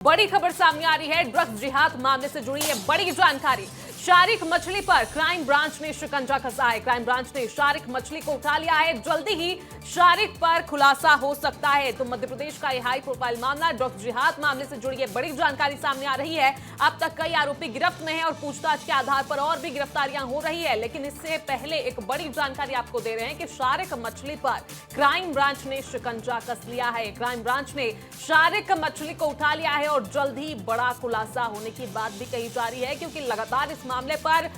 बड़ी खबर सामने आ रही है। ड्रग्स जिहाद मामले से जुड़ी है बड़ी जानकारी। शारिक मछली पर क्राइम ब्रांच ने शिकंजा कसा है। क्राइम ब्रांच ने शारिक मछली को उठा लिया है। जल्दी ही शारिक पर खुलासा हो सकता है। तो मध्य प्रदेश का यह हाई प्रोफाइल मामला ड्रग्स जिहाद मामले से जुड़ी है बड़ी जानकारी सामने आ रही है। अब तक कई आरोपी गिरफ्त में हैं और पूछताछ के आधार पर और भी गिरफ्तारियां हो रही है। लेकिन इससे पहले एक बड़ी जानकारी आपको दे रहे हैं कि शारिक मछली पर क्राइम ब्रांच ने शिकंजा कस लिया है। क्राइम ब्रांच ने शारिक मछली को उठा लिया है और जल्द ही बड़ा खुलासा होने की बात भी कही जा रही है, क्योंकि लगातार इस मामले पर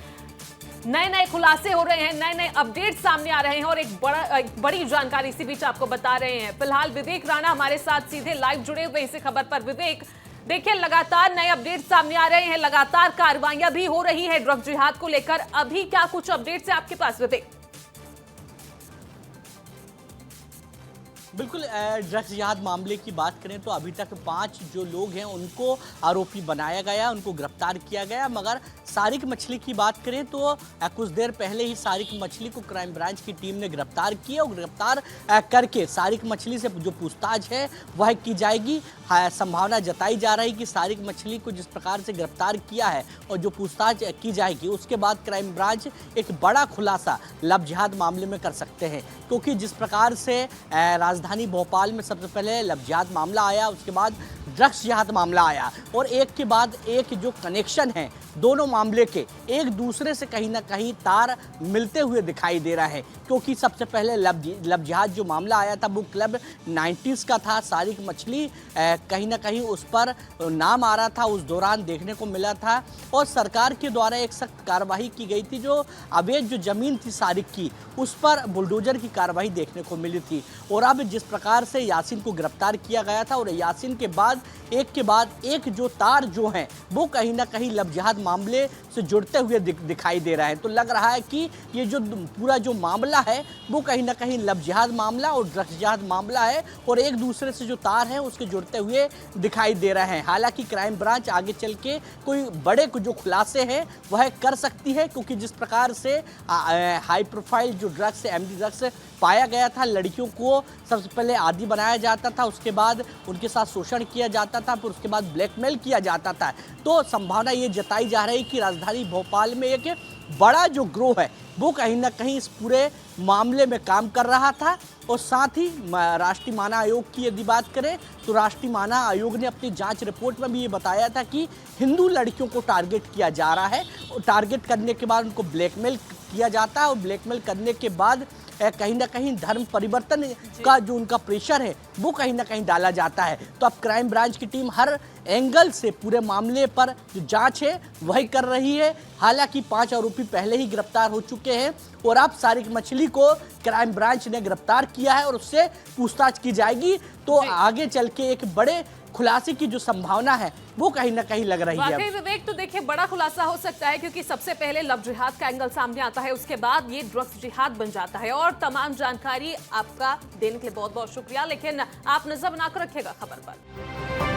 नए खुलासे हो रहे हैं, नए अपडेट सामने आ रहे हैं और एक बड़ी जानकारी इसी बीच आपको बता रहे हैं। फिलहाल विवेक राणा हमारे साथ सीधे लाइव जुड़े हुए इसी खबर पर। विवेक, देखिए लगातार नए अपडेट सामने आ रहे हैं, लगातार कार्रवाइयां भी हो रही है ड्रग्स जिहाद को लेकर। अभी क्या कुछ अपडेट्स है आपके पास विवेक? बिल्कुल, ड्रग्स जिहाद मामले की बात करें तो अभी तक 5 जो लोग हैं उनको आरोपी बनाया गया, उनको गिरफ्तार किया गया। मगर शारिक मछली की बात करें तो कुछ देर पहले ही शारिक मछली को क्राइम ब्रांच की टीम ने गिरफ्तार किया और गिरफ्तार करके शारिक मछली से जो पूछताछ है वह की जाएगी। संभावना जताई जा रही कि शारिक मछली को जिस प्रकार से गिरफ्तार किया है और जो पूछताछ की जाएगी उसके बाद क्राइम ब्रांच एक बड़ा खुलासा लव जिहाद मामले में कर सकते हैं। क्योंकि जिस प्रकार से राजधानी भोपाल में सबसे पहले लव जिहाद मामला आया, उसके बाद ड्रग्स जिहाद मामला आया और एक के बाद एक जो कनेक्शन है दोनों मामले के एक दूसरे से कहीं ना कहीं तार मिलते हुए दिखाई दे रहा है। क्योंकि सबसे पहले लव जिहाद जो मामला आया था वो क्लब 90s का था। शारिक मछली कहीं ना कहीं उस पर नाम आ रहा था, उस दौरान देखने को मिला था और सरकार के द्वारा एक सख्त कार्रवाई की गई थी। जो अवैध जो जमीन थी शारिक की उस पर बुलडोजर की कार्रवाई देखने को मिली थी। और अब जिस प्रकार से यासीन को गिरफ्तार किया गया था और यासीन के बाद एक जो तार जो हैं वो कहीं ना कहीं लव जिहाद मामले से जुड़ते हुए दिखाई दे रहा है। तो लग रहा है कि ये जो पूरा जो मामला है वो कहीं ना कहीं लव जिहाद मामला और ड्रग्स जिहाद मामला है और एक दूसरे से जो तार हैं उसके जुड़ते हुए दिखाई दे रहे हैं। हालांकि क्राइम ब्रांच आगे चल के कोई बड़े जो खुलासे हैं वह कर सकती है, क्योंकि जिस प्रकार से हाई प्रोफाइल जो ड्रग्स एमडी ड्रग्स पाया गया था, लड़कियों को सबसे पहले आदी बनाया जाता था, उसके बाद उनके साथ शोषण किया जाता था, फिर उसके बाद ब्लैकमेल किया जाता था। तो संभावना ये जताई जा रही है कि राजधानी भोपाल में एक बड़ा जो ग्रोह है वो कहीं ना कहीं इस पूरे मामले में काम कर रहा था। और साथ ही राष्ट्रीय मानव आयोग की यदि बात करें तो राष्ट्रीय मानव आयोग ने अपनी जांच रिपोर्ट में भी ये बताया था कि हिंदू लड़कियों को टारगेट किया जा रहा है और टारगेट करने के बाद उनको ब्लैकमेल किया जाता है और ब्लैकमेल करने के बाद कहीं ना कहीं धर्म परिवर्तन का जो उनका प्रेशर है वो कहीं ना कहीं डाला जाता है। तो अब क्राइम ब्रांच की टीम हर एंगल से पूरे मामले पर जो जांच है वही कर रही है। हालांकि 5 आरोपी पहले ही गिरफ्तार हो चुके हैं और अब शारिक मछली को क्राइम ब्रांच ने गिरफ्तार किया है और उससे पूछताछ की जाएगी। तो आगे चल के एक बड़े खुलासे की जो संभावना है वो कहीं ना कहीं लग रही है। वाकई विवेक, तो देखिए बड़ा खुलासा हो सकता है, क्योंकि सबसे पहले लव जिहाद का एंगल सामने आता है, उसके बाद ये ड्रग्स जिहाद बन जाता है। और तमाम जानकारी आपका देने के लिए बहुत बहुत शुक्रिया। लेकिन आप नजर बनाकर रखिएगा खबर पर।